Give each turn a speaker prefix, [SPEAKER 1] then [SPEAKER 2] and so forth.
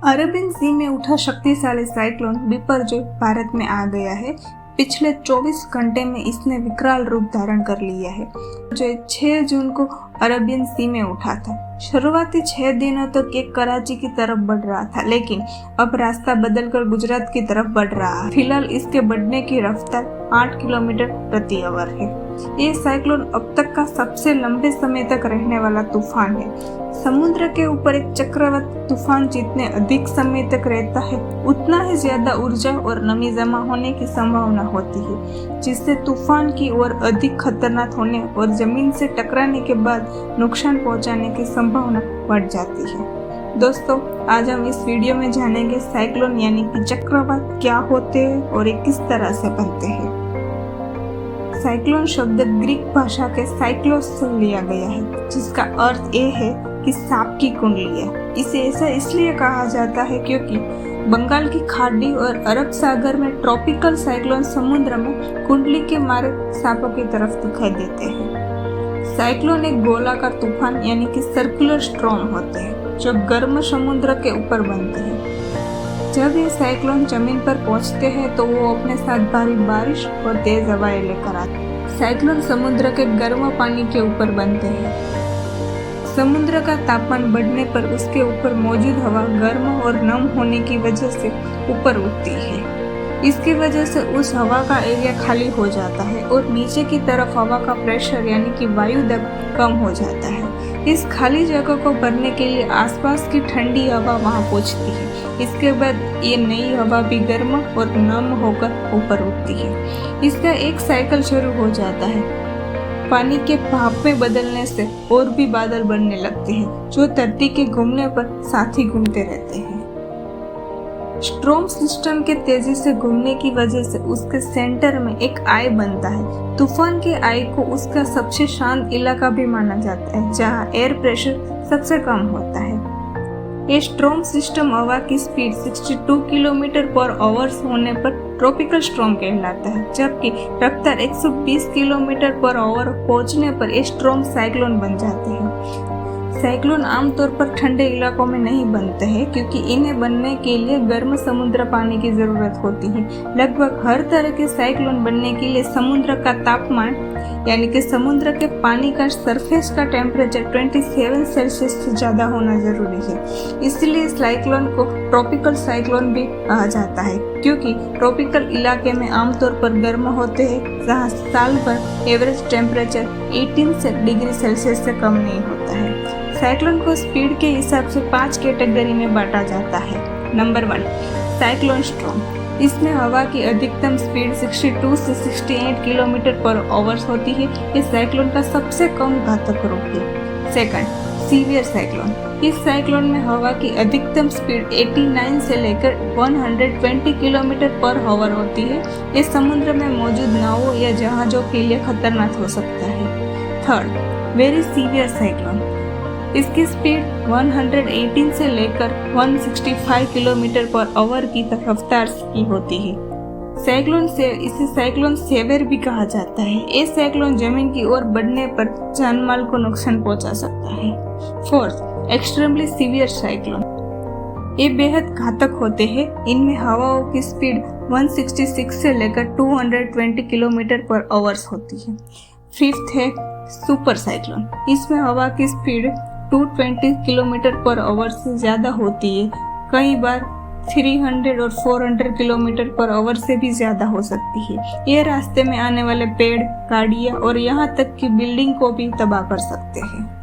[SPEAKER 1] Arabian सी में उठा शक्तिशाली साइक्लोन बिपरजॉय भारत में आ गया है। पिछले 24 घंटे में इसने विकराल रूप धारण कर लिया है, जो 6 जून को अरबियन सी में उठा था। शुरुआती 6 दिनों तक ये कराची की तरफ बढ़ रहा था, लेकिन अब रास्ता बदलकर गुजरात की तरफ बढ़ रहा है। फिलहाल इसके बढ़ने की रफ्तार 8 किलोमीटर प्रति आवर है। ये साइक्लोन अब तक का सबसे लंबे समय तक रहने वाला तूफान है। समुद्र के ऊपर एक चक्रवात तूफान जितने अधिक समय तक रहता है, उतना ही ज्यादा ऊर्जा और नमी जमा होने की संभावना होती है, जिससे तूफान की ओर अधिक खतरनाक होने और जमीन से टकराने के बाद नुकसान पहुंचाने की संभावना बढ़ जाती है। दोस्तों, आज हम इस वीडियो में जानेंगे साइक्लोन यानी कि चक्रवात क्या होते हैं और ये किस तरह से बनते हैं। साइक्लोन शब्द ग्रीक भाषा के साइक्लोस से लिया गया है, जिसका अर्थ ये है कि सांप की कुंडली है। इसे ऐसा इसलिए कहा जाता है क्योंकि बंगाल की खाड़ी और अरब सागर में ट्रॉपिकल साइक्लोन समुद्र में कुंडली के मारे सांपों की तरफ दिखाई देते हैं। साइक्लोन एक गोलाकार तूफान यानी कि सर्कुलर स्ट्रॉम होते हैं, जो गर्म समुद्र के ऊपर बनते हैं। जब ये साइक्लोन जमीन पर पहुंचते हैं तो वो अपने साथ भारी बारिश और तेज हवाएं लेकर आते हैं। साइक्लोन समुद्र के गर्म पानी के ऊपर बनते हैं। समुद्र का तापमान बढ़ने पर उसके ऊपर मौजूद हवा गर्म और नम होने की वजह से ऊपर उठती है। इसकी वजह से उस हवा का एरिया खाली हो जाता है और नीचे की तरफ हवा का प्रेशर यानी कि वायु दबाव कम हो जाता है। इस खाली जगह को भरने के लिए आसपास की ठंडी हवा वहां पहुंचती है। इसके बाद ये नई हवा भी गर्म और नम होकर ऊपर उठती है। इसका एक साइकिल शुरू हो जाता है। पानी के भाप में बदलने से और भी बादल बनने लगते हैं, जो धरती के घूमने पर साथ ही घूमते रहते हैं। स्ट्रॉम सिस्टम के तेजी से घूमने की वजह से उसके सेंटर में एक आई बनता है। तूफान के आई को उसका सबसे शांत इलाका भी माना जाता है, जहां एयर प्रेशर सबसे कम होता है। ये स्ट्रॉम सिस्टम हवा की स्पीड 62 किलोमीटर पर आवर होने पर ट्रॉपिकल स्ट्रॉम कहलाता है, जबकि रफ्तार 120 किलोमीटर पर आवर पहुंचने पर ये स्ट्रॉम साइक्लोन बन जाते हैं। साइक्लोन आमतौर पर ठंडे इलाकों में नहीं बनते हैं, क्योंकि इन्हें बनने के लिए गर्म समुद्र पानी की जरूरत होती है। लगभग हर तरह के साइक्लोन बनने के लिए समुद्र का तापमान यानी कि समुद्र के पानी का सरफेस का टेम्परेचर 27 सेल्सियस से ज्यादा होना जरूरी है। इसलिए साइक्लोन को ट्रॉपिकल साइक्लोन भी कहा जाता है, क्योंकि ट्रॉपिकल इलाके में आमतौर पर गर्म होते हैं, जहाँ साल भर एवरेज टेम्परेचर 18 डिग्री सेल्सियस से कम नहीं होता है। साइक्लोन को स्पीड के हिसाब से 5 कैटेगरी में बांटा जाता है। Number 1, cyclone storm. इसमें हवा की अधिकतम स्पीड 62 से 68 किलोमीटर पर आवर होती है। इस साइक्लोन का सबसे कम घातक रूप है। Second, severe cyclone. इस साइक्लोन में हवा की अधिकतम स्पीड 89 से लेकर 120 किलोमीटर पर आवर होती है। ये समुद्र में मौजूद नावों या जहाजों के लिए खतरनाक हो सकता है। Third, very severe cyclone. इसकी स्पीड 118 से लेकर 165 किलोमीटर पर आवर की रफ्तार की होती है। इसे साइक्लोन सेवियर भी कहा जाता है। ये साइक्लोन जमीन की ओर बढ़ने पर जानमाल को नुकसान पहुंचा सकता है। Fourth, extremely severe cyclone. ये बेहद घातक होते हैं। इनमें हवाओं की स्पीड 166 से लेकर 220 किलोमीटर पर आवर होती है। फिफ्थ है सुपर साइक्लोन। इसमें हवा की स्पीड 220 किलोमीटर पर आवर से ज्यादा होती है। कई बार 300 और 400 किलोमीटर पर आवर से भी ज्यादा हो सकती है। ये रास्ते में आने वाले पेड़, गाड़ियां और यहाँ तक कि बिल्डिंग को भी तबाह कर सकते हैं।